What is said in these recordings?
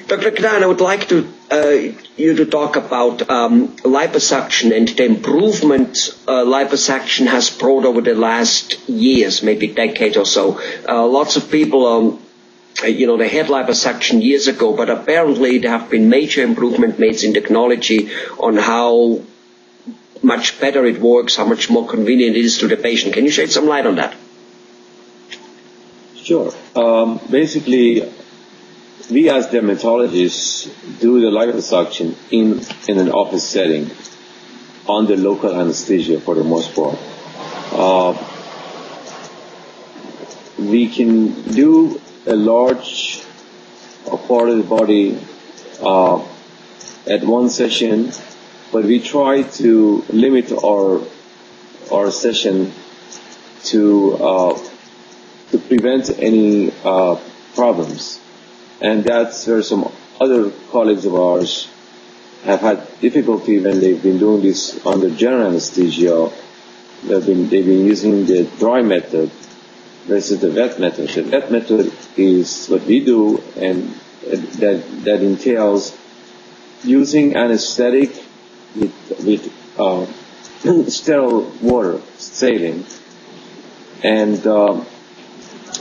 Dr. Ghatan, I would like you to talk about liposuction and the improvement liposuction has brought over the last years, maybe decade or so. Lots of people, they had liposuction years ago, but apparently there have been major improvement made in technology on how much better it works, how much more convenient it is to the patient. Can you shed some light on that? Sure. Basically, we as dermatologists do the liposuction in an office setting under local anesthesia for the most part. We can do a large part of the body at one session, but we try to limit our session to prevent any problems. And that's where some other colleagues of ours have had difficulty when they've been doing this under general anesthesia. They've been using the dry method versus the wet method. The wet method is what we do, and that entails using anesthetic with sterile water, saline, and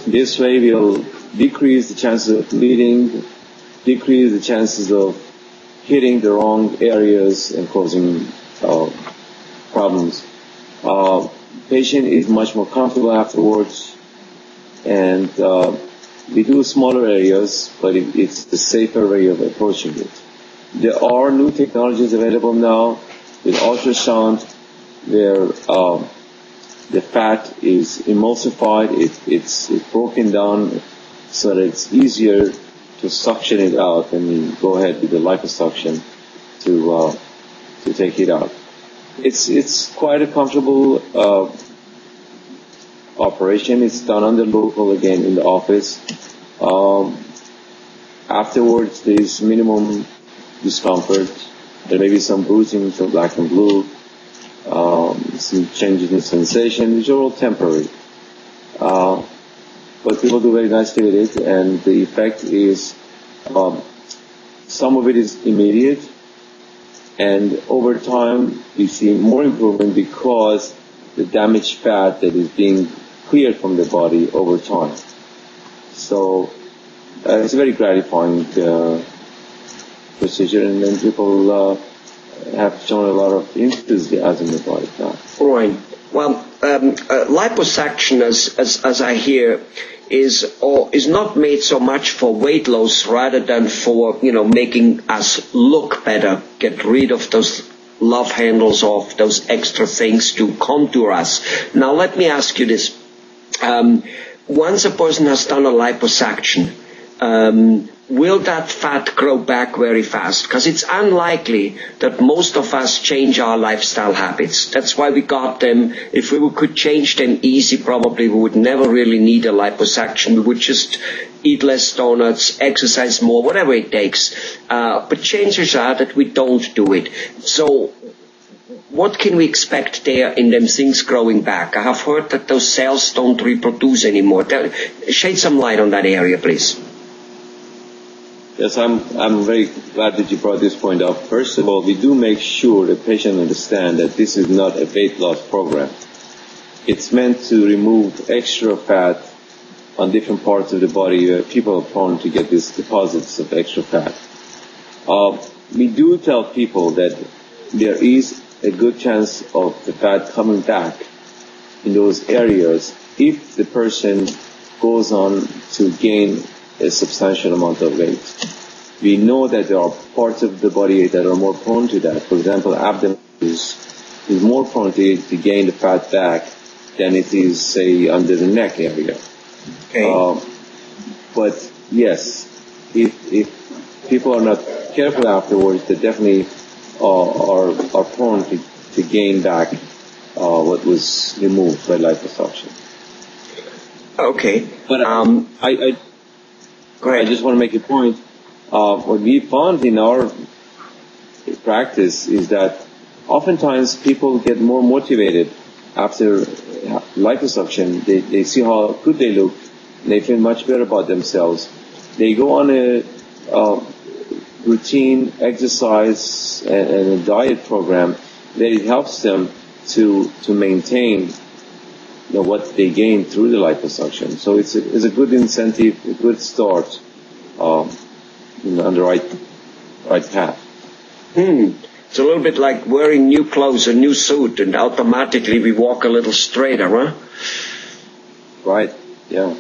this way we'll decrease the chances of bleeding, decrease the chances of hitting the wrong areas and causing problems. Patient is much more comfortable afterwards, and we do smaller areas, but it's the safer way of approaching it. There are new technologies available now with ultrasound where the fat is emulsified, it's broken down so that it's easier to suction it out, and you go ahead with the liposuction to take it out. It's quite a comfortable operation. It's done under local, again, in the office. Afterwards, there is minimum discomfort. There may be some bruising, some black and blue, some changes in sensation, which are all temporary. But people do very nicely with it, and the effect is, some of it is immediate, and over time we see more improvement because the damaged fat that is being cleared from the body over time. So it's a very gratifying procedure, and then people have shown a lot of enthusiasm about it now. Right. Well, liposuction, as I hear, is not made so much for weight loss rather than for making us look better, get rid of those love handles, of those extra things to contour us. Now let me ask you this: once a person has done a liposuction, will that fat grow back very fast? Because it's unlikely that most of us change our lifestyle habits. That's why we got them. If we could change them easy, probably we would never really need a liposuction. We would just eat less donuts, exercise more, whatever it takes. But chances are that we don't do it. So what can we expect there in them things growing back? I have heard that those cells don't reproduce anymore. Shed some light on that area, please. Yes, I'm very glad that you brought this point up. First of all, we do make sure the patient understand that this is not a weight loss program. It's meant to remove extra fat on different parts of the body where people are prone to get these deposits of extra fat. We do tell people that there is a good chance of the fat coming back in those areas if the person goes on to gain a substantial amount of weight. We know that there are parts of the body that are more prone to that. For example, abdomen is more prone to gain the fat back than it is, say, under the neck area. Okay. But yes, if people are not careful afterwards, they definitely are prone to gain back what was removed by liposuction. Okay. But I just want to make a point. What we found in our practice is that oftentimes people get more motivated after liposuction. They see how good they look. They feel much better about themselves. They go on routine exercise and a diet program, that it helps them to maintain what they gain through the liposuction. So it's a good incentive, a good start on the right path. It's a little bit like wearing new clothes, a new suit, and automatically we walk a little straighter, huh? Right, yeah.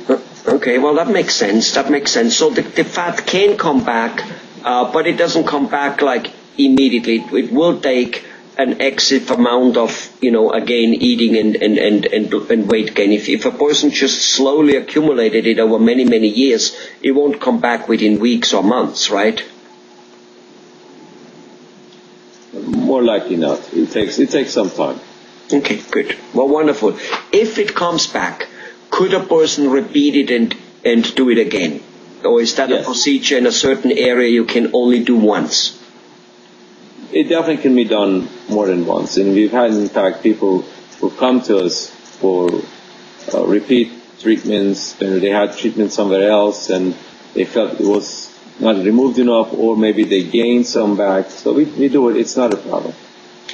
Okay, well, that makes sense. So the fat can come back, but it doesn't come back like immediately. It will take an excessive amount of, again, eating and weight gain. If a person just slowly accumulated it over many, many years, it won't come back within weeks or months, right? More likely not. It takes some time. Okay, good. Well, wonderful. If it comes back, could a person repeat it and do it again? Or is that a procedure in a certain area you can only do once? It definitely can be done more than once. And we've had, in fact, people who come to us for repeat treatments, and they had treatment somewhere else, and they felt it was not removed enough, or maybe they gained some back. So we do it. It's not a problem.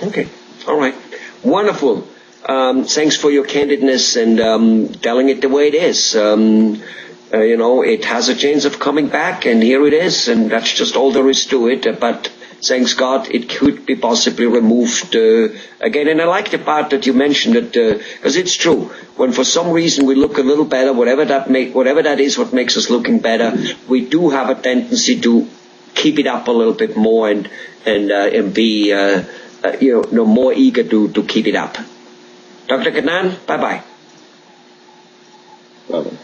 Okay. All right. Wonderful. Thanks for your candidness and telling it the way it is. It has a chance of coming back, and here it is, and that's just all there is to it. But thanks God, it could be possibly removed again. And I like the part that you mentioned that, because it's true. When for some reason we look a little better, whatever that is, what makes us looking better, we do have a tendency to keep it up a little bit more and be more eager to keep it up. Dr. Ghatan, bye-bye. Bye-bye.